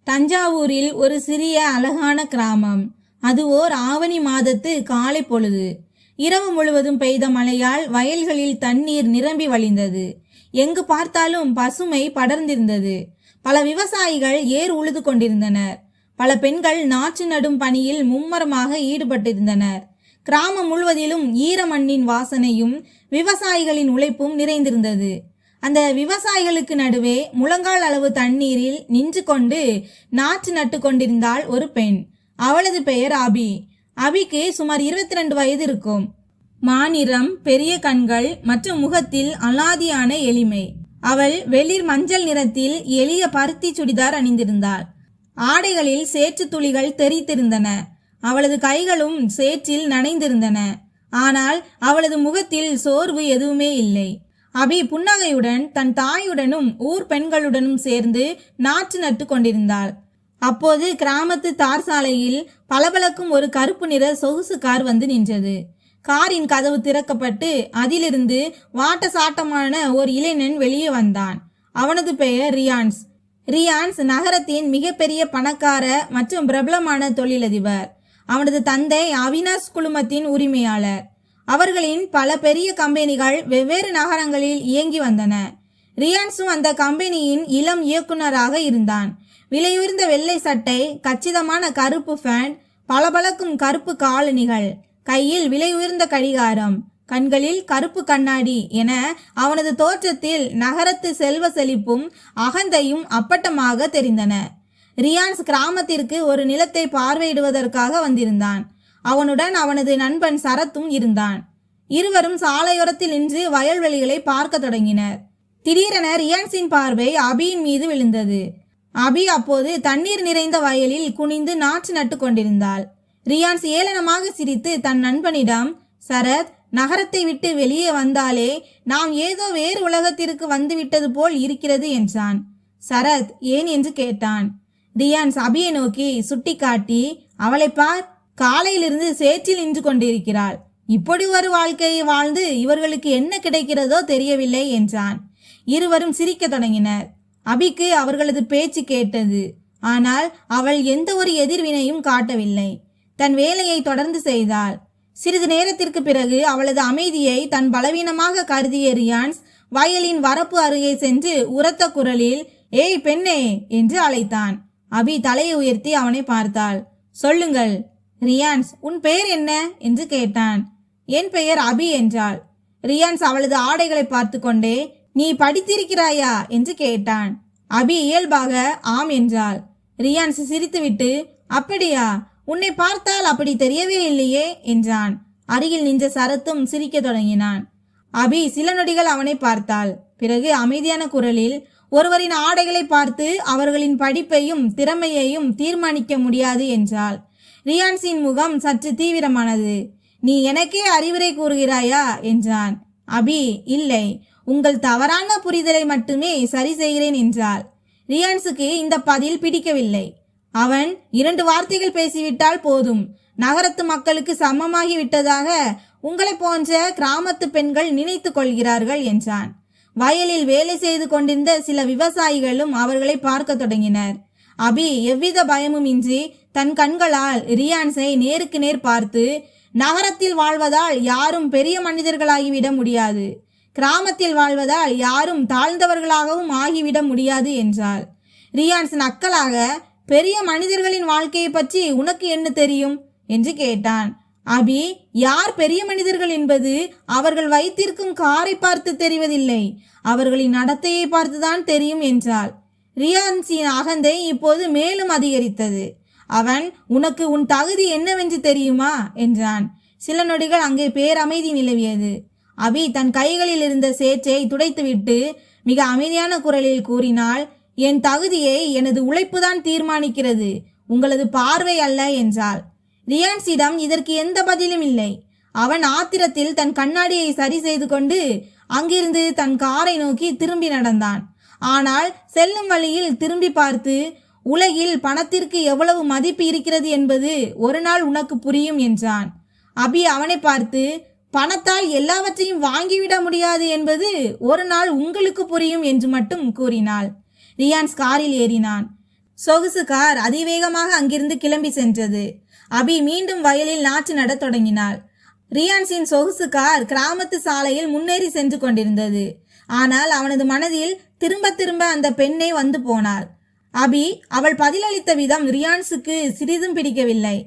தஞ்சாவூரில் ஒரு சிறிய அழகான கிராமம். அது ஓர் ஆவணி மாதத்து காலை பொழுது. இரவு முழுவதும் பெய்த மழையால் வயல்களில் தண்ணீர் நிரம்பி வழிந்தது. எங்கு பார்த்தாலும் பசுமை படர்ந்திருந்தது. பல விவசாயிகள் ஏர் உழுது கொண்டிருந்தனர். பல பெண்கள் நாற்று நடும் பணியில் மும்மரமாக ஈடுபட்டிருந்தனர். கிராமம் முழுவதிலும் ஈரமண்ணின் வாசனையும் விவசாயிகளின் உழைப்பும் நிறைந்திருந்தது. அந்த விவசாயிகளுக்கு நடுவே முழங்கால் அளவு தண்ணீரில் நின்று கொண்டு நாற்று நட்டு கொண்டிருந்தாள் ஒரு பெண். அவளது பெயர் அபி. அபிக்கு சுமார் 22 வயது இருக்கும். மாநிறம், பெரிய கண்கள் மற்றும் முகத்தில் அலாதியான எளிமை. அவள் வெளிர் மஞ்சள் நிறத்தில் எளிய பருத்தி சுடிதார் அணிந்திருந்தாள். ஆடைகளில் சேற்று துளிகள் தெரித்திருந்தன. அவளது கைகளும் சேற்றில் நனைந்திருந்தன. ஆனால் அவளது முகத்தில் சோர்வு எதுவுமே இல்லை. அபி புன்னகையுடன் தன் தாயுடனும் ஊர் பெண்களுடனும் சேர்ந்து நாற்று நட்டு கொண்டிருந்தாள். அப்போது கிராமத்து தார் சாலையில் பளபளக்கும் ஒரு கருப்பு நிற சொகுசு கார் வந்து நின்றது. காரின் கதவு திறக்கப்பட்டு அதிலிருந்து வாட்ட சாட்டமான ஒரு இளைஞன் வெளியே வந்தான். அவனது பெயர் ரியான்ஸ். ரியான்ஸ் நகரத்தின் மிகப்பெரிய பணக்கார மற்றும் பிரபலமான தொழிலதிபர். அவனது தந்தை அவினாஷ் குழுமத்தின் உரிமையாளர். அவர்களின் பல பெரிய கம்பெனிகள் வெவ்வேறு நகரங்களில் இயங்கி வந்தன. ரியான்ஸும் அந்த கம்பெனியின் இளம் இயக்குநராக இருந்தான். விலையுயர்ந்த வெள்ளை சட்டை, கச்சிதமான கருப்பு பேண்ட், பளபளக்கும் கருப்பு காலணிகள், கையில் விலையுயர்ந்த கடிகாரம், கண்களில் கருப்பு கண்ணாடி என அவனது தோற்றத்தில் நகரத்து செல்வ செழிப்பும் அகந்தையும் அப்பட்டமாக தெரிந்தன. ரியான்ஸ் கிராமத்திற்கு ஒரு நிலத்தை பார்வையிடுவதற்காக வந்திருந்தான். அவனுடன் அவனது நண்பன் சரத்தும் இருந்தான். இருவரும் சாலையோரத்தில் நின்று வயல்வெளிகளை பார்க்க தொடங்கினர். திடீரென ரியான்ஸின் பார்வை அபியின் மீது விழுந்தது. அபி அப்போது தண்ணீர் நிறைந்த வயலில் குனிந்து நாற்று நட்டு கொண்டிருந்தாள். ரியான்ஸ் ஏளனமாக சிரித்து தன் நண்பனிடம், சரத், நகரத்தை விட்டு வெளியே வந்தாலே நாம் ஏதோ வேறு உலகத்திற்கு வந்துவிட்டது போல் இருக்கிறது என்றான். சரத் ஏன் என்று கேட்டான். ரியான்ஸ் அபியை நோக்கி சுட்டி காட்டி, அவளை பார், காலையிலிருந்து சேற்றில் நின்று கொண்டிருக்கிறாள். இப்படி ஒரு வாழ்க்கையை வாழ்ந்து இவர்களுக்கு என்ன கிடைக்கிறதோ தெரியவில்லை என்றான். இருவரும் சிரிக்க தொடங்கினர். அபிக்கு அவர்களது பேச்சு கேட்டது. ஆனால் அவள் எந்த ஒரு எதிர்வினையும் காட்டவில்லை. தன் வேலையை தொடர்ந்து செய்தாள். சிறிது நேரத்திற்கு பிறகு அவளது அமைதியை தன் பலவீனமாக கருதிய ரியான்ஸ் வயலின் வரப்பு அருகே சென்று உரத்த குரலில், ஏய் பெண்ணே என்று அழைத்தான். அபி தலையை உயர்த்தி அவனை பார்த்தாள். சொல்லுங்கள். ரியான்ஸ், உன் பெயர் என்ன என்று கேட்டான். என் பெயர் அபி என்றாள். ரியான்ஸ் அவளது ஆடைகளை பார்த்து கொண்டே, நீ படித்திருக்கிறாயா என்று கேட்டான். அபி இயல்பாக ஆம் என்றாள். ரியான்ஸ் சிரித்துவிட்டு, அப்படியா, உன்னை பார்த்தால் அப்படி தெரியவே இல்லையே என்றான். அருகில் நின்ற சரத்தும் சிரிக்க தொடங்கினான். அபி சில நொடிகள் அவனை பார்த்தாள். பிறகு அமைதியான குரலில், ஒருவரின் ஆடைகளை பார்த்து அவர்களின் படிப்பையும் திறமையையும் தீர்மானிக்க முடியாது என்றாள். ரியான்ஸின் முகம் சற்று தீவிரமானது. நீ எனக்கே அறிவுரை கூறுகிறாயா என்றான். அபி, இல்லை, உங்கள் தவறான புரிதலை மட்டுமே சரி செய்கிறேன் என்றாள். ரியான்ஸுக்கு இந்த பதில் பிடிக்கவில்லை. அவன் 2 வார்த்தைகள் பேசிவிட்டால் போதும், நகரத்து மக்களுக்கு சமமாகி விட்டதாக உங்களை போன்ற கிராமத்து பெண்கள் நினைத்து கொள்கிறார்கள் என்றான். வயலில் வேலை செய்து கொண்டிருந்த சில விவசாயிகளும் அவர்களை பார்க்க தொடங்கினர். அபி எவ்வித பயமும் இன்றி தன் கண்களால் ரியான்ஸை நேருக்கு நேர் பார்த்து, நகரத்தில் வாழ்வதால் யாரும் பெரிய மனிதர்களாகிவிட முடியாது, கிராமத்தில் வாழ்வதால் யாரும் தாழ்ந்தவர்களாகவும் ஆகிவிட முடியாது என்றாள். ரியான்ஸ் நக்கலாக, பெரிய மனிதர்களின் வாழ்க்கையை பற்றி உனக்கு என்ன தெரியும் என்று கேட்டான். அபி, யார் பெரிய மனிதர்கள் என்பது அவர்கள் வைத்திருக்கும் காரை பார்த்து தெரிவதில்லை, அவர்களின் நடத்தையை பார்த்துதான் தெரியும் என்றாள். ரியான்ஸின் அகந்தை இப்போது மேலும் அதிகரித்தது. அவன், உனக்கு உன் தகுதி என்னவென்று தெரியுமா என்றான். சில நொடிகள் அங்கே பேரமைதி நிலவியது. அபி தன் கைகளில் இருந்த சேற்றை துடைத்துவிட்டு மிக அமைதியான குரலில் கூறினாள், என் தகுதியை எனது உழைப்புதான் தீர்மானிக்கிறது, உங்களது பார்வை அல்ல என்றாள். ரியான்ஸிடம் இதற்கு எந்த பதிலும் இல்லை. அவன் ஆத்திரத்தில் தன் கண்ணாடியை சரி செய்து கொண்டு அங்கிருந்து தன் காரை நோக்கி திரும்பி நடந்தான். ஆனால் செல்லும் வழியில் திரும்பி பார்த்து, உலகில் பணத்திற்கு எவ்வளவு மதிப்பு இருக்கிறது என்பது ஒரு நாள் உனக்கு புரியும் என்றான். அபி அவனை பார்த்து, பணத்தால் எல்லாவற்றையும் வாங்கிவிட முடியாது என்பது ஒரு நாள் உங்களுக்கு புரியும் என்று மட்டும் கூறினாள். ரியான்ஸ் காரில் ஏறினான். சொகுசு கார் அதிவேகமாக அங்கிருந்து கிளம்பி சென்றது. அபி மீண்டும் வயலில் நாற்று நடத் தொடங்கினாள். ரியான்ஸின் சொகுசு கார் கிராமத்து சாலையில் முன்னேறி சென்று கொண்டிருந்தது. ஆனால் அவனது மனதில் திரும்ப திரும்ப அந்த பெண்ணை வந்து போனாள். அபி அவள் பதிலளித்த விதம் ரியான்ஸுக்கு சிறிதும் பிடிக்கவில்லை.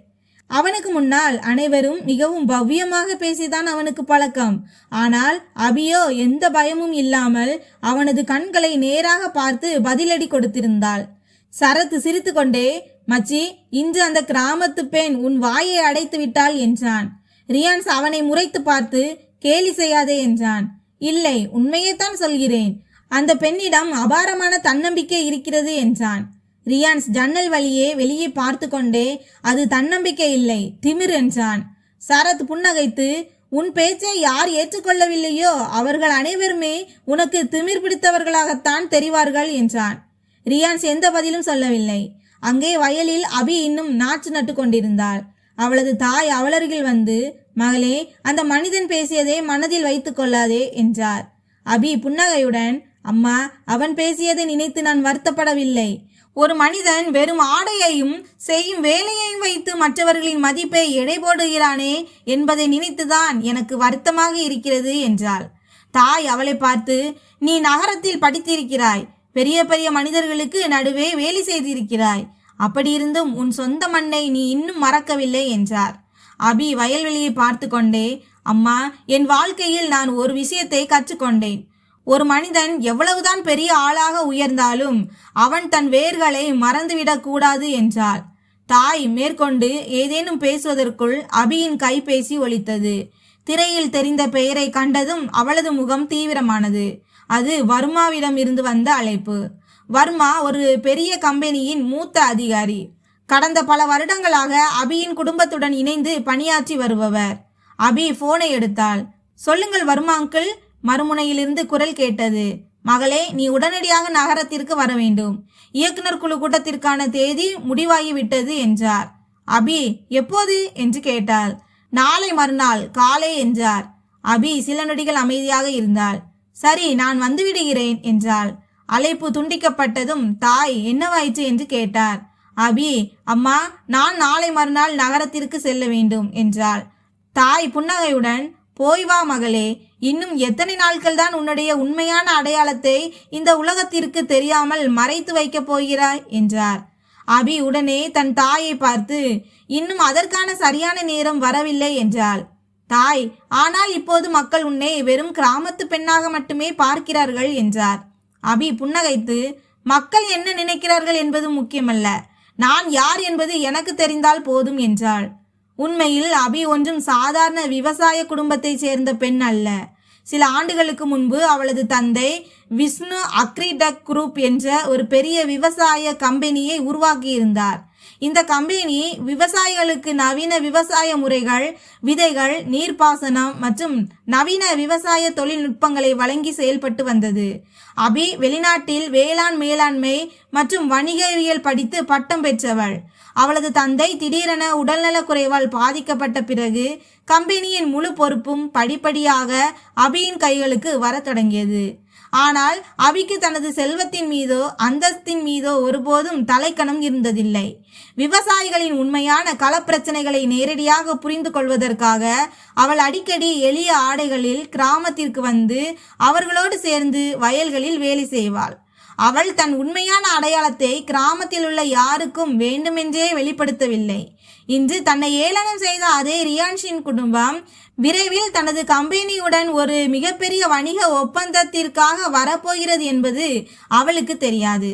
அவனுக்கு முன்னால் அனைவரும் மிகவும் பவ்யமாக பேசிதான் அவனுக்கு பழக்கம். ஆனால் அபியோ எந்த பயமும் இல்லாமல் அவனது கண்களை நேராக பார்த்து பதிலடி கொடுத்திருந்தாள். சரத் சிரித்து கொண்டே, மச்சி, இன்று அந்த கிராமத்து பெண் உன் வாயை அடைத்து விட்டாள் என்றான். ரியான்ஸ் அவனை முறைத்து பார்த்து, கேலி செய்யாதே என்றான். இல்லை, உண்மையைத்தான் சொல்கிறேன். அந்த பெண்ணிடம் அபாரமான தன்னம்பிக்கை இருக்கிறது என்றான். ரியான்ஸ் ஜன்னல் வழியே வெளியே பார்த்து கொண்டே, அது தன்னம்பிக்கை இல்லை, திமிர் என்றான். சரத் புன்னகைத்து, உன் பேச்சை யார் ஏற்றுக்கொள்ளவில்லையோ அவர்கள் அனைவருமே உனக்கு திமிர் பிடித்தவர்களாகத்தான் தெரிவார்கள் என்றான். ரியான்ஸ் எந்த பதிலும் சொல்லவில்லை. அங்கே வயலில் அபி இன்னும் நாற்று நட்டு கொண்டிருந்தாள். அவளது தாய் அவளருகில் வந்து, மகளே, அந்த மனிதன் பேசியதை மனதில் வைத்துக் கொள்ளாதே என்றார். அபி புன்னகையுடன், அம்மா, அவன் பேசியதை நினைத்து நான் வருத்தப்படவில்லை. ஒரு மனிதன் வெறும் ஆடையையும் செய்யும் வேலையையும் வைத்து மற்றவர்களின் மதிப்பை எடை போடுகிறானே என்பதை நினைத்துதான் எனக்கு வருத்தமாக இருக்கிறது என்றாள். தாய் அவளை பார்த்து, நீ நகரத்தில் படித்திருக்கிறாய், பெரிய பெரிய மனிதர்களுக்கு நடுவே வேலை செய்திருக்கிறாய், அப்படியிருந்தும் உன் சொந்த மண்ணை நீ இன்னும் மறக்கவில்லை என்றார். அபி வயல்வெளியை பார்த்து கொண்டே, அம்மா, என் வாழ்க்கையில் நான் ஒரு விஷயத்தை கற்றுக்கொண்டேன். ஒரு மனிதன் எவ்வளவுதான் பெரிய ஆளாக உயர்ந்தாலும் அவன் தன் வேர்களை மறந்துவிடக் கூடாது என்றாள். தாய் மேற்கொண்டு ஏதேனும் பேசுவதற்குள் அபியின் கைபேசி ஒலித்தது. திரையில் தெரிந்த பெயரை கண்டதும் அவளது முகம் தீவிரமானது. அது வர்மாவிடம் இருந்து வந்த அழைப்பு. வர்மா ஒரு பெரிய கம்பெனியின் மூத்த அதிகாரி. கடந்த பல வருடங்களாக அபியின் குடும்பத்துடன் இணைந்து பணியாற்றி வருபவர். அபி போனை எடுத்தாள். சொல்லுங்கள் வர்மா அங்கிள், மறுமுனையிலிருந்து குரல் கேட்டது. மகளே, நீ உடனடியாக நகரத்திற்கு வர வேண்டும். இயக்குனர் குழு கூட்டத்திற்கான தேதி முடிவாகிவிட்டது என்றார். அபி, எப்போது என்று கேட்டாள். நாளை மறுநாள் காலை என்றார். அபி சில நொடிகள் அமைதியாக இருந்தாள். சரி, நான் வந்துவிடுகிறேன் என்றாள். அழைப்பு துண்டிக்கப்பட்டதும் தாய் என்னவாயிற்று என்று கேட்டார். அபி, அம்மா, நான் நாளை மறுநாள் நகரத்திற்கு செல்ல வேண்டும் என்றாள். தாய் புன்னகையுடன், போய் வா மகளே, இன்னும் எத்தனை நாட்கள் தான் உன்னுடைய உண்மையான அடையாளத்தை இந்த உலகத்திற்கு தெரியாமல் மறைத்து வைக்கப் போகிறாய் என்றார். அபி உடனே தன் தாயை பார்த்து, இன்னும் அதற்கான சரியான நேரம் வரவில்லை என்றாள். தாய், ஆனால் இப்போது மக்கள் உன்னை வெறும் கிராமத்து பெண்ணாக மட்டுமே பார்க்கிறார்கள் என்றார். அபி புன்னகைத்து, மக்கள் என்ன நினைக்கிறார்கள் என்பது முக்கியமல்ல, நான் யார் என்பது எனக்கு தெரிந்தால் போதும் என்றாள். உண்மையில் அபி ஒன்றும் சாதாரண விவசாய குடும்பத்தைச் சேர்ந்த பெண் அல்ல. சில ஆண்டுகளுக்கு முன்பு அவளது தந்தை விஷ்ணு அக்ரிடெக் குரூப் என்ற ஒரு பெரிய விவசாய கம்பெனியை உருவாக்கியிருந்தார். இந்த கம்பெனி விவசாயிகளுக்கு நவீன விவசாய முறைகள், விதைகள், நீர்ப்பாசனம் மற்றும் நவீன விவசாய தொழில்நுட்பங்களை வழங்கி செயல்பட்டு வந்தது. அபி வெளிநாட்டில் வேளாண் மேலாண்மை மற்றும் வணிகவியல் படித்து பட்டம் பெற்றவள். அவளது தந்தை திடீரென உடல்நலக் குறைவால் பாதிக்கப்பட்ட பிறகு கம்பெனியின் முழு பொறுப்பும் படிப்படியாக அபியின் கைகளுக்கு வர தொடங்கியது. ஆனால் அபிக்கு தனது செல்வத்தின் மீதோ அந்தஸ்தின் மீதோ ஒருபோதும் தலைக்கணம் இருந்ததில்லை. விவசாயிகளின் உண்மையான களப்பிரச்சனைகளை நேரடியாக புரிந்து கொள்வதற்காக அவள் அடிக்கடி எளிய ஆடைகளில் கிராமத்திற்கு வந்து அவர்களோடு சேர்ந்து வயல்களில் வேலை செய்வாள். அவள் தன் உண்மையான அடையாளத்தை கிராமத்தில் உள்ள யாருக்கும் வேண்டுமென்றே வெளிப்படுத்தவில்லை. இன்று தன்னை ஏளனம் செய்த அதே ரியான்ஷின் குடும்பம் விரைவில் தனது கம்பெனியுடன் ஒரு மிகப்பெரிய வணிக ஒப்பந்தத்திற்காக வரப்போகிறது என்பது அவளுக்கு தெரியாது.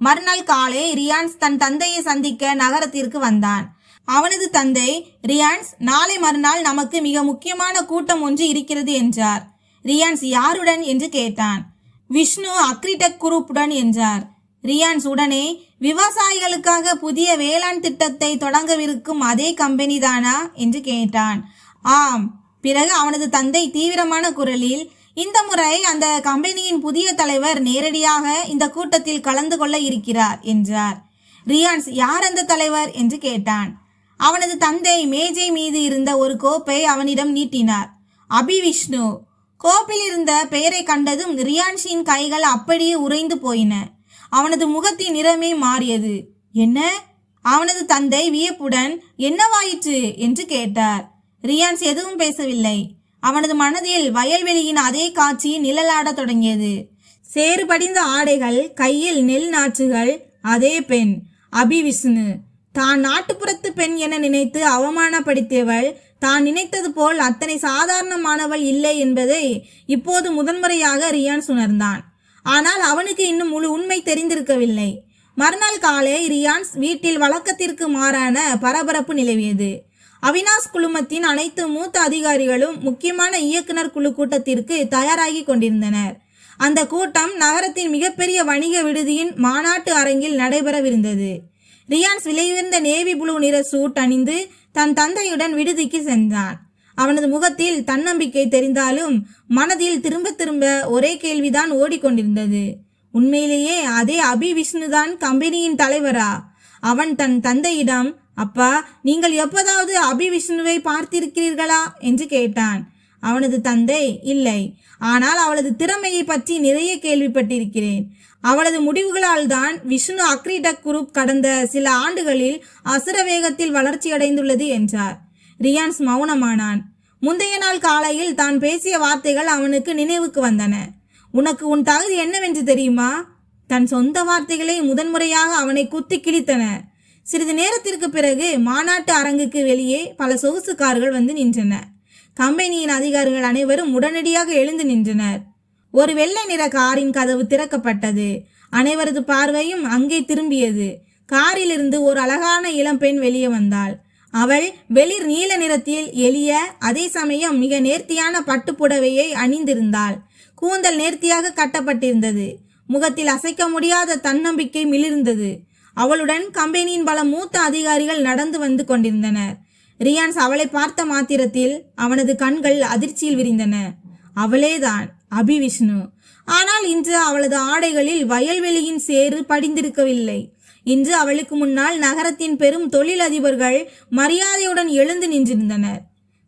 மறுநாள் காலை ரியான்ஸ் தன் தந்தையை சந்திக்க நகரத்திற்கு வந்தான். அவனது தந்தை, ரியான்ஸ், நாளை மறுநாள் நமக்கு மிக முக்கியமான கூட்டம் ஒன்று இருக்கிறது என்றார். ரியான்ஸ் யாருடன் என்று கேட்டான். விஷ்ணு அக்ரிடெக் குரூப்புடன் என்றார். ரியான்ஸ் உடனே, விவசாயிகளுக்காக புதிய வேளாண் திட்டத்தை தொடங்கவிருக்கும் அதே கம்பெனி தானா என்று கேட்டான். ஆம். பிறகு அவனது தந்தை தீவிரமான குரலில், இந்த முறை அந்த கம்பெனியின் புதிய தலைவர் நேரடியாக இந்த கூட்டத்தில் கலந்து கொள்ள இருக்கிறார் என்றார். ரியான்ஸ், யார் அந்த தலைவர் என்று கேட்டான். அவனது தந்தை மேஜை மீது இருந்த ஒரு கோப்பை அவனிடம் நீட்டினார். அபி விஷ்ணு. கோப்பில் இருந்த பெயரை கண்டதும் ரியான்ஷின் கைகள் அப்படியே உறைந்து போயின. அவனது முகத்தின் நிறமே மாறியது. என்ன? அவனது தந்தை வியப்புடன் என்னவாயிற்று என்று கேட்டார். ரியான்ஸ் எதுவும் பேசவில்லை. அவனது மனதில் வயல்வெளியின் அதே காட்சி நிழலாடத் தொடங்கியது. சேறு படிந்த ஆடைகள், கையில் நெல் நாற்றுகள், அதே பெண் அபி விஷ்ணு. தான் நாட்டுப்புறத்து பெண் என நினைத்து அவமானப்படுத்தியவள் தான் நினைத்தது போல் அத்தனை சாதாரணமானவள் இல்லை என்பதை இப்போது முதன்முறையாக ரியான்ஸ் உணர்ந்தான். ஆனால் அவனுக்கு இன்னும் முழு உண்மை தெரிந்திருக்கவில்லை. மறுநாள் காலை ரியான்ஸ் வீட்டில் வழக்கத்திற்கு மாறான பரபரப்பு நிலவியது. அவினாஷ் குழுமத்தின் அனைத்து மூத்த அதிகாரிகளும் முக்கியமான இயக்குனர் குழு கூட்டத்திற்கு தயாராகி கொண்டிருந்தனர். அந்த கூட்டம் நகரத்தின் மிகப்பெரிய வணிக விடுதியின் மாநாட்டு அரங்கில் நடைபெறவிருந்தது. ரியான்ஸ் விலையுயர்ந்த நேவி ப்ளூ நிற சூட் அணிந்து தன் தந்தையுடன் விடுதிக்கு சென்றான். அவனது முகத்தில் தன்னம்பிக்கை தெரிந்தாலும் மனதில் திரும்ப திரும்ப ஒரே கேள்விதான் ஓடிக்கொண்டிருந்தது. உண்மையிலேயே அதே அபி விஷ்ணுதான் கம்பெனியின் தலைவரா? அவன் தன் தந்தையிடம், அப்பா, நீங்கள் எப்போதாவது அபி விஷ்ணுவை பார்த்திருக்கிறீர்களா என்று கேட்டான். அவனது தந்தை, இல்லை, ஆனால் அவளது திறமையை பற்றி நிறைய கேள்விப்பட்டிருக்கிறேன். அவளது முடிவுகளால் தான் விஷ்ணு அக்ரிடெக் குரூப் கடந்த சில ஆண்டுகளில் அசுர வேகத்தில் வளர்ச்சியடைந்துள்ளது என்றார். ரியான்ஸ் மௌனமானான். முந்தைய நாள் காலையில் தான் பேசிய வார்த்தைகள் அவனுக்கு நினைவுக்கு வந்தன. உனக்கு உன் தகுதி என்னவென்று தெரியுமா? தன் சொந்த வார்த்தைகளை முதன்முறையாக அவனை குத்தி கிழித்தன. சிறிது நேரத்திற்கு பிறகு மாநாட்டு அரங்குக்கு வெளியே பல சொகுசு கார்கள் வந்து நின்றன. கம்பெனியின் அதிகாரிகள் அனைவரும் உடனடியாக எழுந்து நின்றனர். ஒரு வெள்ளை நிற காரின் கதவு திறக்கப்பட்டது. அனைவரது பார்வையும் அங்கே திரும்பியது. காரிலிருந்து ஒரு அழகான இளம்பெண் வெளியே வந்தாள். அவள் வெளிர் நீல நிறத்தில் எளிய, அதே சமயம் மிக நேர்த்தியான பட்டுப்புடவையை அணிந்திருந்தாள். கூந்தல் நேர்த்தியாக கட்டப்பட்டிருந்தது. முகத்தில் அசைக்க முடியாத தன்னம்பிக்கை மிளிர்ந்தது. அவளுடன் கம்பெனியின் பல மூத்த அதிகாரிகள் நடந்து வந்து கொண்டிருந்தனர். ரியான்ஸ் அவளை பார்த்த மாத்திரத்தில் அவனது கண்கள் அதிர்ச்சியில் விரிந்தன. அவளேதான் அபி விஷ்ணு. ஆனால் இன்று அவளது ஆடைகளில் வயல்வெளியின் சேறு படிந்திருக்கவில்லை. இன்று அவளுக்கு முன்னால் நகரத்தின் பெரும் தொழிலதிபர்கள் மரியாதையுடன் எழுந்து நின்றிருந்தனர்.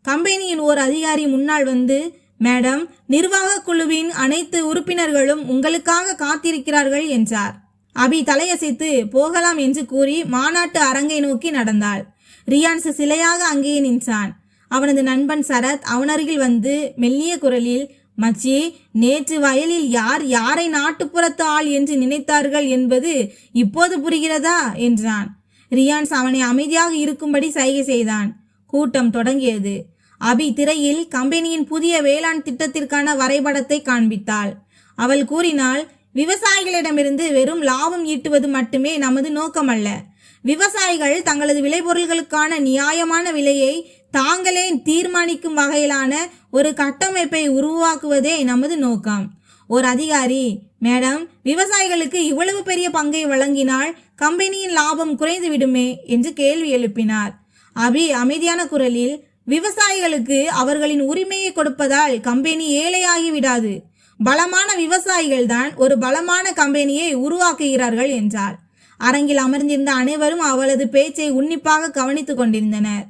கம்பெனியின் ஓர் அதிகாரி முன்னால் வந்து, மேடம், நிர்வாக குழுவின் அனைத்து உறுப்பினர்களும் உங்களுக்காக காத்திருக்கிறார்கள் என்றார். அபி தலையசைத்து போகலாம் என்று கூறி மாநாட்டு அரங்கை நோக்கி நடந்தாள். ரியான்ஸ் சிலையாக அங்கேயே நின்றான். அவனது நண்பன் சரத் அவனருகில் வந்து மெல்லிய குரலில், மச்சி, நேற்று வயலில் யார் யாரை நாட்டுப்புறத்து ஆள் என்று நினைத்தார்கள் என்பது இப்போது புரிகிறதா என்றான். ரியான்ஸ் அவனை அமைதியாக இருக்கும்படி சைகை செய்தான். கூட்டம் தொடங்கியது. அபி திரையில் கம்பெனியின் புதிய வேளாண் திட்டத்திற்கான வரைபடத்தை காண்பித்தாள். அவள் கூறினாள், விவசாயிகளிடமிருந்து வெறும் லாபம் ஈட்டுவது மட்டுமே நமது நோக்கமல்ல. விவசாயிகள் தங்களது விளைபொருள்களுக்கான நியாயமான விலையை தாங்களே தீர்மானிக்கும் வகையிலான ஒரு கட்டமைப்பை உருவாக்குவதே நமது நோக்கம். ஒரு அதிகாரி, மேடம், விவசாயிகளுக்கு இவ்வளவு பெரிய பங்கை வழங்கினால் கம்பெனியின் லாபம் குறைந்து விடுமே என்று கேள்வி எழுப்பினார். அபி அமைதியான குரலில், விவசாயிகளுக்கு அவர்களின் உரிமையை கொடுப்பதால் கம்பெனி ஏழையாகி விடாது. பலமான விவசாயிகள் தான் ஒரு பலமான கம்பெனியை உருவாக்குகிறார்கள் என்றார். அரங்கில் அமர்ந்திருந்த அனைவரும் அவளது பேச்சை உன்னிப்பாக கவனித்துக் கொண்டிருந்தனர்.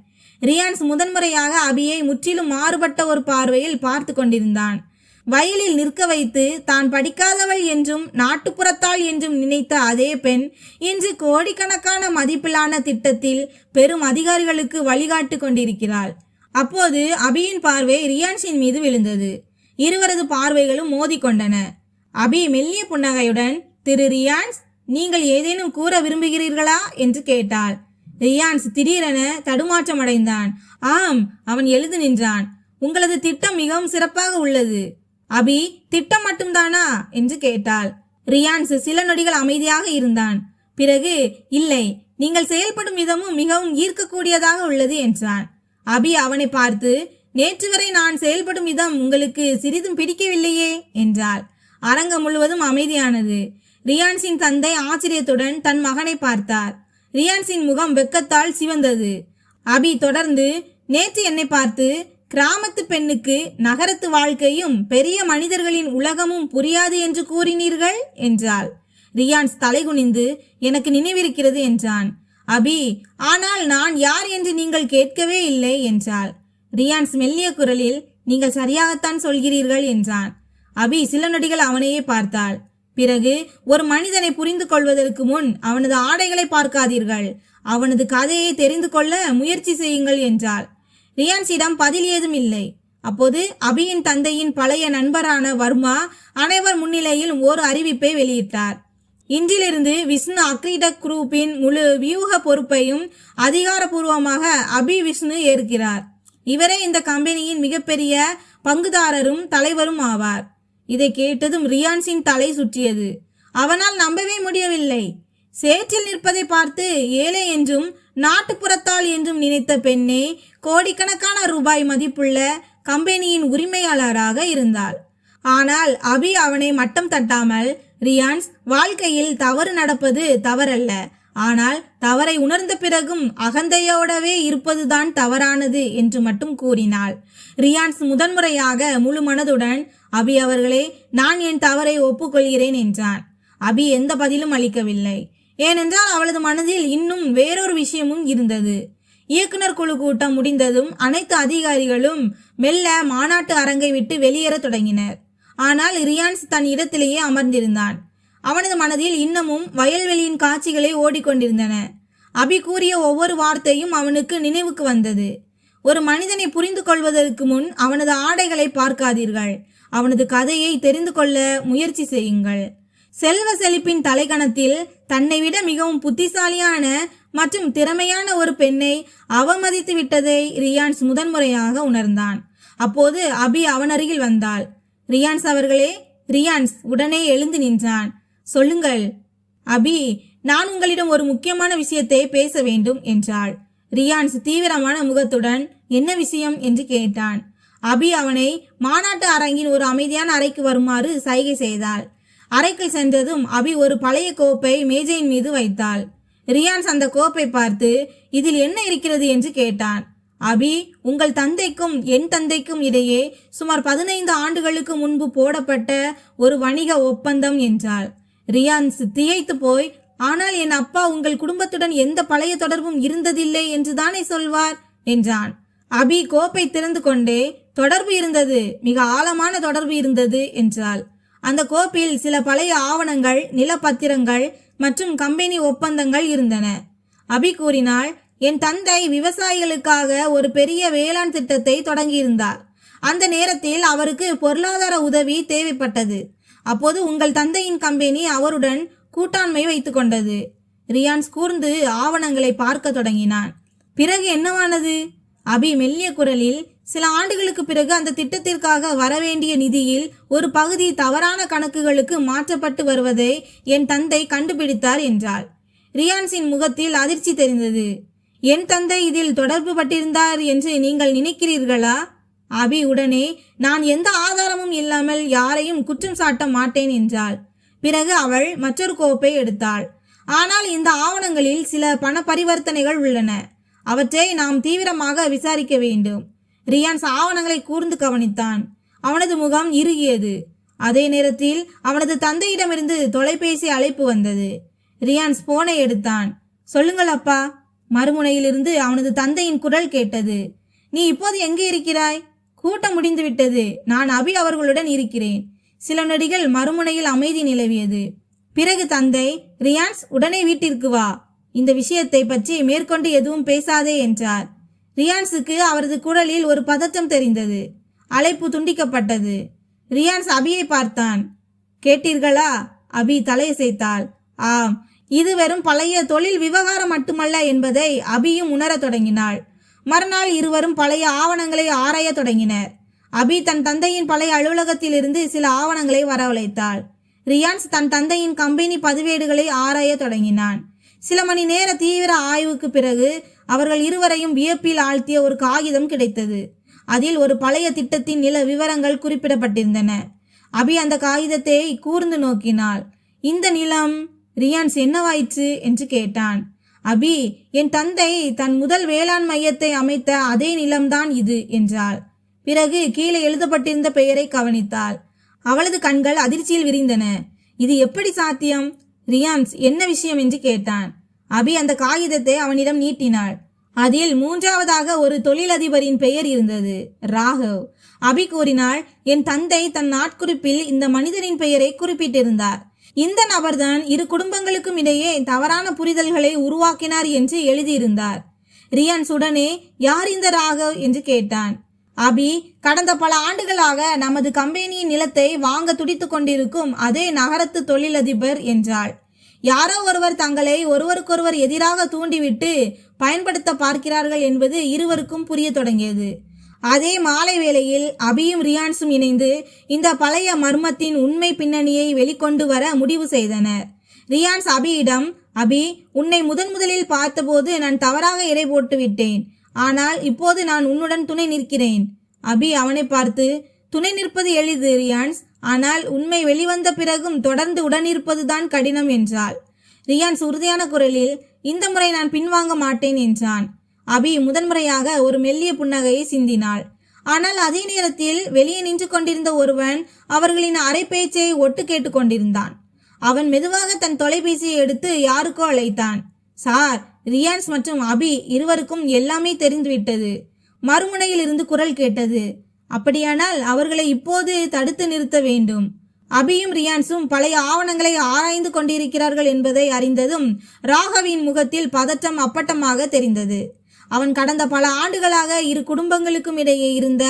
ரியான்ஸ் முதன்முறையாக அபியை முற்றிலும் மாறுபட்ட ஒரு பார்வையில் பார்த்து கொண்டிருந்தான். வயலில் நிற்க வைத்து தான் படிக்காதவள் என்றும் நாட்டுப்புறத்தாள் என்றும் நினைத்த அதே பெண் இன்று கோடிக்கணக்கான மதிப்பிலான திட்டத்தில் பெரும் அதிகாரிகளுக்கு வழிகாட்டு கொண்டிருக்கிறாள். அப்போது அபியின் பார்வை ரியான்ஸின் மீது விழுந்தது. இருவரது பார்வைகளும் மோதிக்கொண்டன. அபி மெல்லிய புன்னகையுடன், திரு ரியான்ஸ், நீங்கள் ஏதேனும் கூற விரும்புகிறீர்களா என்று கேட்டாள். ரியான்ஸ் திடீரென தடுமாற்றம் அடைந்தான். ஆம், அவன் எழுந்து நின்றான். உங்களது திட்டம் மிகவும் சிறப்பாக உள்ளது. அபி, திட்டம் மட்டும்தானா என்று கேட்டாள். ரியான்ஸ் சில நொடிகள் அமைதியாக இருந்தான். பிறகு, இல்லை, நீங்கள் செயல்படும் விதமும் மிகவும் ஈர்க்கக்கூடியதாக உள்ளது என்றான். அபி அவனை பார்த்து, நேற்று வரை நான் செயல்படும் விதம் உங்களுக்கு சிறிதும் பிடிக்கவில்லையே என்றாள். அரங்கம் முழுவதும் அமைதியானது. ரியான்ஸின் தந்தை ஆச்சரியத்துடன் தன் மகனை பார்த்தார். ரியான்ஸின் முகம் வெட்கத்தால் சிவந்தது. அபி தொடர்ந்து, நேற்று என்னை பார்த்து, கிராமத்து பெண்ணுக்கு நகரத்து வாழ்க்கையும் பெரிய மனிதர்களின் உலகமும் புரியாது என்று கூறினீர்கள் என்றாள். ரியான்ஸ் தலைகுனிந்து, எனக்கு நினைவிருக்கிறது என்றான். அபி, ஆனால் நான் யார் என்று நீங்கள் கேட்கவே இல்லை என்றாள். ரியான்ஸ் மெல்லிய குரலில், நீங்கள் சரியாகத்தான் சொல்கிறீர்கள் என்றான். அபி சில நொடிகள் அவனையே பார்த்தாள். பிறகு ஒரு மனிதனை புரிந்து கொள்வதற்கு முன் அவனது ஆடைகளை பார்க்காதீர்கள், அவனது கதையை தெரிந்து கொள்ள முயற்சி செய்யுங்கள் என்றாள். ரியான்ஸிடம் பதில் ஏதும் இல்லை. அப்போது அபியின் தந்தையின் பழைய நண்பரான வர்மா அனைவர் முன்னிலையில் ஒரு அறிவிப்பை வெளியிட்டார். இன்றிலிருந்து விஷ்ணு அக்ரிடக் குரூப்பின் முழு வியூக பொறுப்பையும் அதிகாரப்பூர்வமாக அபி விஷ்ணு ஏற்கிறார். இவரே இந்த கம்பெனியின் மிகப்பெரிய பங்குதாரரும் தலைவரும் ஆவார். இதை கேட்டதும் ரியான்ஸின் தலை சுற்றியது. அவனால் நம்பவே முடியவில்லை. சேற்றில் நிற்பதை பார்த்து ஏழை என்றும் நாட்டுப்புறத்தாள் என்றும் நினைத்த பெண்ணே கோடிக்கணக்கான ரூபாய் மதிப்புள்ள கம்பெனியின் உரிமையாளராக இருந்தாள். ஆனால் அபி அவனை மட்டம் தட்டாமல், ரியான்ஸ், வாழ்க்கையில் தவறு நடப்பது தவறல்ல, ஆனால் தவறை உணர்ந்த பிறகும் அகந்தையோடவே இருப்பதுதான் தவறானது என்று மட்டும் கூறினாள். ரியான்ஸ் முதன்முறையாக முழு மனதுடன், அபி அவர்களே, நான் என் தவறை ஒப்புக்கொள்கிறேன் என்றான். அபி எந்த பதிலும் அளிக்கவில்லை. ஏனென்றால் அவளது மனதில் இன்னும் வேறொரு விஷயமும் இருந்தது. இயக்குனர் குழு கூட்டம் முடிந்ததும் அனைத்து அதிகாரிகளும் மெல்ல மாநாட்டு அரங்கை விட்டு வெளியேற தொடங்கினர். ஆனால் ரியான்ஸ் தன் இடத்திலேயே அமர்ந்திருந்தான். அவனது மனதில் இன்னமும் வயல்வெளியின் காட்சிகளே ஓடிக்கொண்டிருந்தன. அபி கூறிய ஒவ்வொரு வார்த்தையும் அவனுக்கு நினைவுக்கு வந்தது. ஒரு மனிதனை புரிந்து கொள்வதற்கு முன் அவனது ஆடைகளை பார்க்காதீர்கள், அவனது கதையை தெரிந்து கொள்ள முயற்சி செய்யுங்கள். செல்வ செழிப்பின் தலைகணத்தில் தன்னை விட மிகவும் புத்திசாலியான மற்றும் திறமையான ஒரு பெண்ணை அவமதித்து விட்டதை ரியான்ஸ் முதன்முறையாக உணர்ந்தான். அப்போது அபி அவனருகில் வந்தாள். ரியான்ஸ் அவர்களே. ரியான்ஸ் உடனே எழுந்து நின்றான். சொல்லுங்கள். அபி, நான் உங்களிடம் ஒரு முக்கியமான விஷயத்தை பேச வேண்டும் என்றாள். ரியான்ஸ் தீவிரமான முகத்துடன் என்ன விஷயம் என்று கேட்டான். அபி அவனை மாநாட்டு அரங்கின் ஒரு அமைதியான அறைக்கு வருமாறு சைகை செய்தாள். அறைக்குள் சென்றதும் அபி ஒரு பழைய கோப்பை மேஜையின் மீது வைத்தாள். ரியான்ஸ் அந்த கோப்பை பார்த்து இதில் என்ன இருக்கிறது என்று கேட்டான். அபி, உங்கள் தந்தைக்கும் என் தந்தைக்கும் இடையே சுமார் 15 ஆண்டுகளுக்கு முன்பு போடப்பட்ட ஒரு வணிக ஒப்பந்தம் என்றாள். ரியான்ஸ் திகைத்து போய், ஆனால் என் அப்பா உங்கள் குடும்பத்துடன் எந்த பழைய தொடர்பும் இருந்ததில்லை என்று தானே சொல்வார் என்றான். அபி கோப்பை திறந்து கொண்டே, தொடர்பு இருந்தது, மிக ஆழமான தொடர்பு இருந்தது என்றாள். அந்த கோப்பில் சில பழைய ஆவணங்கள், நிலப்பத்திரங்கள் மற்றும் கம்பெனி ஒப்பந்தங்கள் இருந்தன. அபி கூறினாள், என் தந்தை விவசாயிகளுக்காக ஒரு பெரிய வேளாண் திட்டத்தை தொடங்கியிருந்தார். அந்த நேரத்தில் அவருக்கு பொருளாதார உதவி தேவைப்பட்டது. அப்போது உங்கள் தந்தையின் கம்பெனி அவருடன் கூட்டாண்மை வைத்துக் கொண்டது. ரியான்ஸ் கூர்ந்து ஆவணங்களை பார்க்க தொடங்கினான். பிறகு என்னவானது? அபி மெல்லிய குரலில், சில ஆண்டுகளுக்கு பிறகு அந்த திட்டத்திற்காக வரவேண்டிய நிதியில் ஒரு பகுதி தவறான கணக்குகளுக்கு மாற்றப்பட்டு வருவதை என் தந்தை கண்டுபிடித்தார் என்றாள். ரியான்ஸின் முகத்தில் அதிர்ச்சி தெரிந்தது. என் தந்தை இதில் தொடர்பு பட்டிருந்தார் என்று நீங்கள் நினைக்கிறீர்களா? அபி உடனே, நான் எந்த ஆதாரமும் இல்லாமல் யாரையும் குற்றம் சாட்ட மாட்டேன் என்றாள். பிறகு அவள் மற்றொரு கோப்பை எடுத்தாள். ஆனால் இந்த ஆவணங்களில் சில பண பரிவர்த்தனைகள் உள்ளன. அவற்றை நாம் தீவிரமாக விசாரிக்க வேண்டும். ரியான்ஸ் ஆவணங்களை கூர்ந்து கவனித்தான். அவனது முகம் இறுகியது. அதே நேரத்தில் அவனது தந்தையிடமிருந்து தொலைபேசி அழைப்பு வந்தது. ரியான்ஸ் போனை எடுத்தான். சொல்லுங்கள் அப்பா. மறுமுனையிலிருந்து அவனது தந்தையின் குரல் கேட்டது. நீ இப்போது எங்கே இருக்கிறாய்? கூட்டம் முடிந்துவிட்டது. நான் அபி அவர்களுடன் இருக்கிறேன். சில நொடிகள் மறுமுனையில் அமைதி நிலவியது. பிறகு தந்தை, ரியான்ஸ் உடனே வீட்டிற்கு வா. இந்த விஷயத்தை பற்றி மேற்கொண்டு எதுவும் பேசாதே என்றார். ரியான்ஸுக்கு அவரது குரலில் ஒரு பதட்டம் தெரிந்தது. அழைப்பு துண்டிக்கப்பட்டது. ரியான்ஸ் அபியை பார்த்தான். கேட்டீர்களா? அபி தலையசைத்தாள். ஆம், இது வெறும் பழைய தொழில் விவகாரம் மட்டுமல்ல என்பதை அபியும் உணரத் தொடங்கினாள். மறுநாள் இருவரும் பழைய ஆவணங்களை ஆராய தொடங்கினர். அபி தன் தந்தையின் பழைய அலுவலகத்திலிருந்து சில ஆவணங்களை வரவழைத்தாள். ரியான்ஸ் தன் தந்தையின் கம்பெனி பதிவேடுகளை ஆராய தொடங்கினான். சில மணி நேர தீவிர ஆய்வுக்கு பிறகு அவர்கள் இருவரையும் வியப்பில் ஆழ்த்திய ஒரு காகிதம் கிடைத்தது. அதில் ஒரு பழைய திட்டத்தின் நில விவரங்கள் குறிப்பிடப்பட்டிருந்தன. அபி அந்த காகிதத்தை கூர்ந்து நோக்கினாள். இந்த நிலம்? ரியான்ஸ் என்னவாயிற்று என்று கேட்டான். அபி, என் தந்தை தன் முதல் வேளாண் மையத்தை அமைத்த அதே நிலம்தான் இது என்றாள். பிறகு கீழே எழுதப்பட்டிருந்த பெயரை கவனித்தாள். அவளது கண்கள் அதிர்ச்சியில் விரிந்தன. இது எப்படி சாத்தியம்? ரியான்ஸ் என்ன விஷயம் என்று கேட்டான். அபி அந்த காகிதத்தை அவனிடம் நீட்டினாள். அதில் 3வது ஒரு தொழிலதிபரின் பெயர் இருந்தது, ராகவ். அபி கூறினாள், என் தந்தை தன் நாட்குறிப்பில் இந்த மனிதனின் பெயரை குறிப்பிட்டிருந்தார். இந்த நபர்தான் இரு குடும்பங்களுக்கும் இடையே தவறான புரிதல்களை உருவாக்கினார் என்று எழுதியிருந்தார். ரியான்ஸ் உடனே யார் இந்த ராகவ் என்று கேட்டான். அபி கடந்த பல ஆண்டுகளாக நமது கம்பெனியின் நிலத்தை வாங்க துடித்து கொண்டிருக்கும் அதே நகரத்து தொழிலதிபர் என்றாள். யாரோ ஒருவர் தங்களை ஒருவருக்கொருவர் எதிராக தூண்டிவிட்டு பயன்படுத்த பார்க்கிறார்கள் என்பது இருவருக்கும் புரிய தொடங்கியது. அதே மாலை வேளையில் அபியும் ரியான்ஸும் இணைந்து இந்த பழைய மர்மத்தின் உண்மை பின்னணியை வெளிக்கொண்டு வர முடிவு செய்தனர். ரியான்ஸ் அபியிடம், அபி, உன்னை முதலில் பார்த்தபோது நான் தவறாக எடை போட்டு விட்டேன். ஆனால் இப்போது நான் உன்னுடன் துணை நிற்கிறேன். அபி அவனை பார்த்து, துணை நிற்பது எளிது ரியான்ஸ், ஆனால் உண்மை வெளிவந்த பிறகும் தொடர்ந்து உடனிருப்பதுதான் கடினம் என்றாள். ரியான்ஸ் உறுதியான குரலில், இந்த முறை நான் பின்வாங்க மாட்டேன் என்றான். அபி முதன்முறையாக ஒரு மெல்லிய புன்னகையை சிந்தினாள். ஆனால் அதே நேரத்தில் வெளியே நின்று கொண்டிருந்த ஒருவன் அவர்களின் அரை பேச்சை ஒட்டு கேட்டுக் கொண்டிருந்தான். அவன் மெதுவாக தன் தொலைபேசியை எடுத்து யாருக்கோ அழைத்தான். சார், ரியான்ஸ் மற்றும் அபி இருவருக்கும் எல்லாமே தெரிந்துவிட்டது. மறுமுனையில் இருந்து குரல் கேட்டது. அப்படியானால் அவர்களை இப்போது தடுத்து நிறுத்த வேண்டும். அபியும் ரியான்ஸும் பழைய ஆவணங்களை ஆராய்ந்து கொண்டிருக்கிறார்கள் என்பதை அறிந்ததும் ராகவின் முகத்தில் பதற்றம் அப்பட்டமாக தெரிந்தது. அவன் கடந்த பல ஆண்டுகளாக இரு குடும்பங்களுக்கும் இடையே இருந்த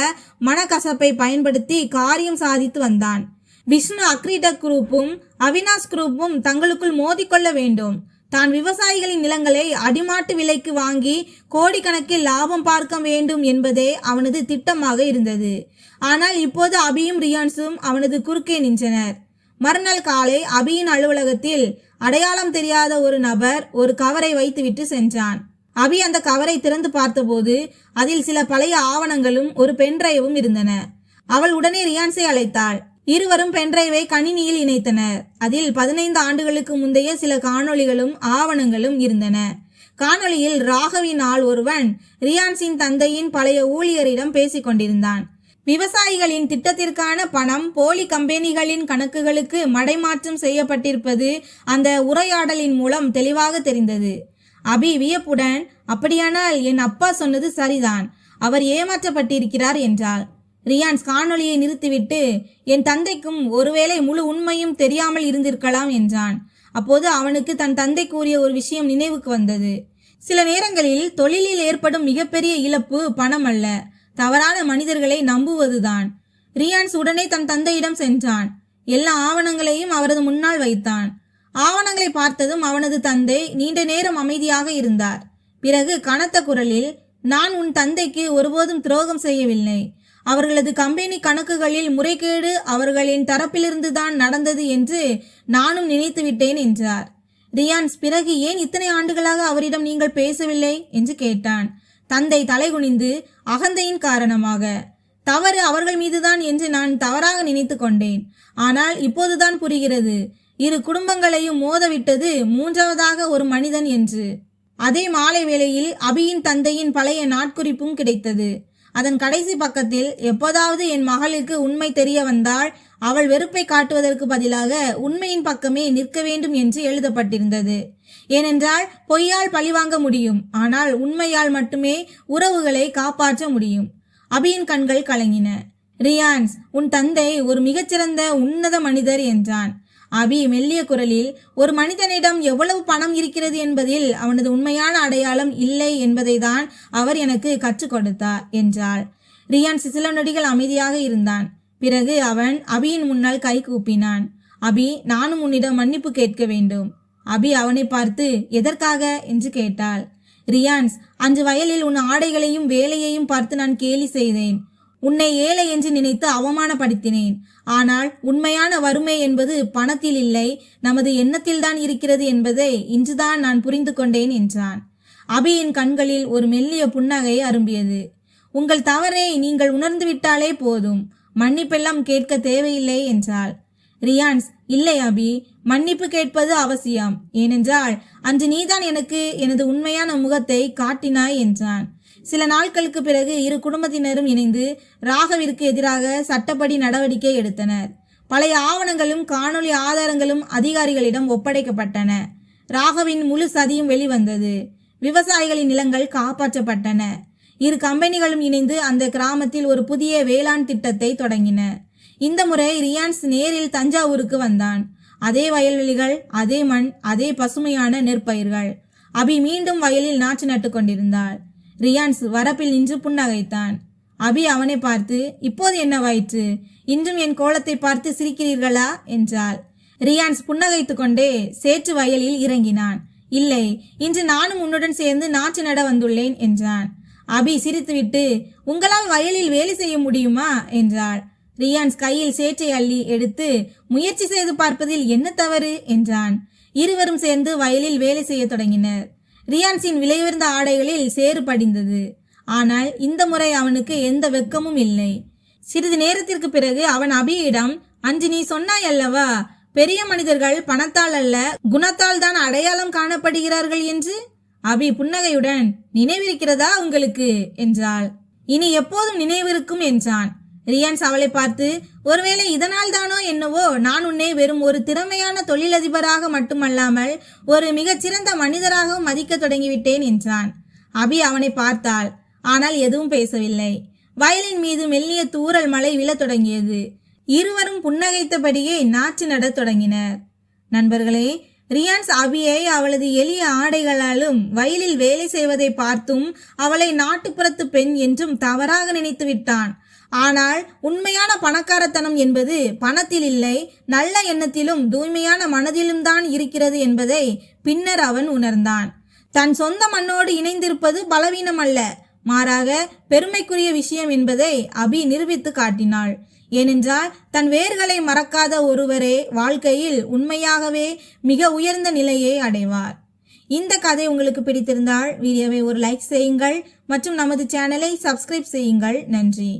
மனக்கசப்பை பயன்படுத்தி காரியம் சாதித்து வந்தான். விஷ்ணு அக்ரிடெக் குரூப்பும் அவினாஷ் குரூப்பும் தங்களுக்குள் மோதிக்கொள்ள வேண்டும். தான் விவசாயிகளின் நிலங்களை அடிமாட்டு விலைக்கு வாங்கி கோடிக்கணக்கில் லாபம் பார்க்க வேண்டும் என்பதே அவனது திட்டமாக இருந்தது. ஆனால் இப்போது அபியும் ரியான்ஸும் அவனது குறுக்கே நின்றனர். மறுநாள் காலை அபியின் அலுவலகத்தில் அடையாளம் தெரியாத ஒரு நபர் ஒரு கவரை வைத்துவிட்டு சென்றான். அபி அந்த கவரை திறந்து பார்த்தபோது அதில் சில பழைய ஆவணங்களும் ஒரு பென்டிரைவும் இருந்தன. அவள் உடனே ரியான்ஸை அழைத்தாள். இருவரும் பென்டிரைவை கணினியில் இணைத்தனர். அதில் 15 ஆண்டுகளுக்கு முந்தைய சில காணொளிகளும் ஆவணங்களும் இருந்தன. காணொளியில் ராகவின் ஆள் ஒருவன் ரியான்ஸின் தந்தையின் பழைய ஊழியரிடம் பேசிக் கொண்டிருந்தான். விவசாயிகளின் திட்டத்திற்கான பணம் போலி கம்பெனிகளின் கணக்குகளுக்கு மடைமாற்றம் செய்யப்பட்டிருப்பது அந்த உரையாடலின் மூலம் தெளிவாக தெரிந்தது. அபி வியப்புடன், அப்படியானால் என் அப்பா சொன்னது சரிதான், அவர் ஏமாற்றப்பட்டிருக்கிறார் என்றாள். ரியான்ஸ் காணொளியை நிறுத்திவிட்டு, என் தந்தைக்கும் ஒருவேளை முழு உண்மையும் தெரியாமல் இருந்திருக்கலாம் என்றான். அப்போது அவனுக்கு தன் தந்தை கூறிய ஒரு விஷயம் நினைவுக்கு வந்தது. சில நேரங்களில் தொழிலில் ஏற்படும் மிகப்பெரிய இழப்பு பணம் அல்ல, தவறான மனிதர்களை நம்புவதுதான். ரியான்ஸ் உடனே தன் தந்தையிடம் சென்றான். எல்லா ஆவணங்களையும் அவரது முன்னால் வைத்தான். ஆவணங்களை பார்த்ததும் அவனது தந்தை நீண்ட நேரம் அமைதியாக இருந்தார். பிறகு கனத்த குரலில், நான் உன் தந்தைக்கு ஒருபோதும் துரோகம் செய்யவில்லை. அவர்களது கம்பெனி கணக்குகளில் முறைகேடு அவர்களின் தரப்பிலிருந்துதான் நடந்தது என்று நானும் நினைத்து விட்டேன் என்றார். ரியான்ஸ், பிறகு ஏன் இத்தனை ஆண்டுகளாக அவரிடம் நீங்கள் பேசவில்லை என்று கேட்டான். தந்தை தலைகுனிந்து, அகந்தையின் காரணமாக. தவறு அவர்கள் மீதுதான் என்று நான் தவறாக நினைத்து கொண்டேன். ஆனால் இப்போதுதான் புரிகிறது, இரு குடும்பங்களையும் மோதவிட்டது மூன்றாவதாக ஒரு மனிதன் என்று. அதே மாலை வேளையில் அபியின் தந்தையின் பழைய நாட்குறிப்பும் கிடைத்தது. அதன் கடைசி பக்கத்தில், எப்போதாவது என் மகளுக்கு உண்மை தெரிய வந்தால் அவள் வெறுப்பை காட்டுவதற்கு பதிலாக உண்மையின் பக்கமே நிற்க வேண்டும் என்று எழுதப்பட்டிருந்தது. ஏனென்றால் பொய்யால் பழிவாங்க முடியும், ஆனால் உண்மையால் மட்டுமே உறவுகளை காப்பாற்ற முடியும். அபியின் கண்கள் கலங்கின. ரியான்ஸ், உன் தந்தை ஒரு மிகச்சிறந்த உன்னத மனிதர் என்றான். அபி மெல்லிய குரலில், ஒரு மனிதனிடம் எவ்வளவு பணம் இருக்கிறது என்பதில் அவனது உண்மையான அடையாளம் இல்லை என்பதை தான் அவர் எனக்கு கற்றுக் கொடுத்தார் என்றாள். ரியான்ஸ் சில நொடிகள் அமைதியாக இருந்தான். பிறகு அவன் அபியின் முன்னால் கை கூப்பினான். அபி, நானும் உன்னிடம் மன்னிப்பு கேட்க வேண்டும். அபி அவனை பார்த்து, எதற்காக என்று கேட்டாள். ரியான்ஸ், அன்று வயலில் உன் ஆடைகளையும் வேலையையும் பார்த்து நான் கேலி செய்தேன். உன்னை ஏழை என்று நினைத்து அவமானப்படுத்தினேன். ஆனால் உண்மையான வறுமை என்பது பணத்தில் இல்லை, நமது எண்ணத்தில்தான் இருக்கிறது என்பதை இன்றுதான் நான் புரிந்து கொண்டேன் என்றான். அபியின் கண்களில் ஒரு மெல்லிய புன்னகை அரும்பியது. உங்கள் தவறை நீங்கள் உணர்ந்துவிட்டாலே போதும், மன்னிப்பெல்லாம் கேட்க தேவையில்லை என்றாள். ரியான்ஸ், இல்லை அபி, மன்னிப்பு கேட்பது அவசியம். ஏனென்றால் அன்று நீதான் எனக்கு எனது உண்மையான முகத்தை காட்டினாய் என்றான். சில நாட்களுக்கு பிறகு இரு குடும்பத்தினரும் இணைந்து ராகவிற்கு எதிராக சட்டப்படி நடவடிக்கை எடுத்தனர். பழைய ஆவணங்களும் காணொளி ஆதாரங்களும் அதிகாரிகளிடம் ஒப்படைக்கப்பட்டன. ராகவின் முழு சதியும் வெளிவந்தது. விவசாயிகளின் நிலங்கள் காப்பாற்றப்பட்டன. இரு கம்பெனிகளும் இணைந்து அந்த கிராமத்தில் ஒரு புதிய வேளாண் திட்டத்தை தொடங்கின. இந்த முறை ரியான்ஸ் நேரில் தஞ்சாவூருக்கு வந்தான். அதே வயல்வெளிகள், அதே மண், அதே பசுமையான நெற்பயிர்கள். அபி மீண்டும் வயலில் நாற்று நட்டு கொண்டிருந்தாள். ரியான்ஸ் வரப்பில் நின்று புன்னகைத்தான். அபி அவனை பார்த்து, இப்போது என்னவாயிற்று? இன்றும் என் கோலத்தை பார்த்து சிரிக்கிறீர்களா என்றாள். ரியான்ஸ் புன்னகைத்து கொண்டே சேற்று வயலில் இறங்கினான். இல்லை, இன்று நானும் உன்னுடன் சேர்ந்து நாற்று நட வந்துள்ளேன் என்றான். அபி சிரித்துவிட்டு, உங்களால் வயலில் வேலை செய்ய முடியுமா என்றாள். ரியான்ஸ் கையில் சேற்றை அள்ளி எடுத்து, முயற்சி செய்து பார்ப்பதில் என்ன தவறு என்றான். இருவரும் சேர்ந்து வயலில் வேலை செய்ய தொடங்கினர். ரியான்ஸின் விலையுயர்ந்த ஆடைகளில் சேறு படிந்தது. ஆனால் இந்த முறை அவனுக்கு எந்த வெட்கமும் இல்லை. சிறிது நேரத்திற்கு பிறகு அவன் அபியிடம், அன்று நீ சொன்னாய் அல்லவா, பெரிய மனிதர்கள் பணத்தால் அல்ல குணத்தால் தான் அடையாளம் காணப்படுகிறார்கள் என்று? அபி புன்னகையுடன், நினைவிருக்கிறதா உங்களுக்கு என்றாள். இனி எப்போதும் நினைவிருக்கும் என்றான். ரியான்ஸ் அவளை பார்த்து, ஒருவேளை இதனால் தானோ என்னவோ நான் உன்னை வெறும் ஒரு திறமையான தொழிலதிபராக மட்டுமல்லாமல் ஒரு மிகச்சிறந்த மனிதராகவும் மதிக்க தொடங்கிவிட்டேன் என்றான். அபி அவனை பார்த்தாள். ஆனால் எதுவும் பேசவில்லை. வயலின் மீது மெல்லிய தூறல் மழை விழத் தொடங்கியது. இருவரும் புன்னகைத்தபடியே நாற்று நடத் தொடங்கினர். நண்பர்களே, ரியான்ஸ் அபியை அவளது எளிய ஆடைகளாலும் வயலில் வேலை செய்வதை பார்த்தும் அவளை நாட்டுப்புறத்து பெண் என்றும் தவறாக நினைத்து விட்டான். ஆனால் உண்மையான பணக்காரத்தனம் என்பது பணத்தில் இல்லை, நல்ல எண்ணத்திலும் தூய்மையான மனதிலும் தான் இருக்கிறது என்பதை பின்னர் அவன் உணர்ந்தான். தன் சொந்த மண்ணோடு இணைந்திருப்பது பலவீனம் அல்ல, மாறாக பெருமைக்குரிய விஷயம் என்பதை அபி நிரூபித்து காட்டினாள். ஏனென்றால் தன் வேர்களை மறக்காத ஒருவரே வாழ்க்கையில் உண்மையாகவே மிக உயர்ந்த நிலையை அடைவார். இந்த கதை உங்களுக்கு பிடித்திருந்தால் வீடியோவை ஒரு லைக் செய்யுங்கள் மற்றும் நமது சேனலை சப்ஸ்கிரைப் செய்யுங்கள். நன்றி.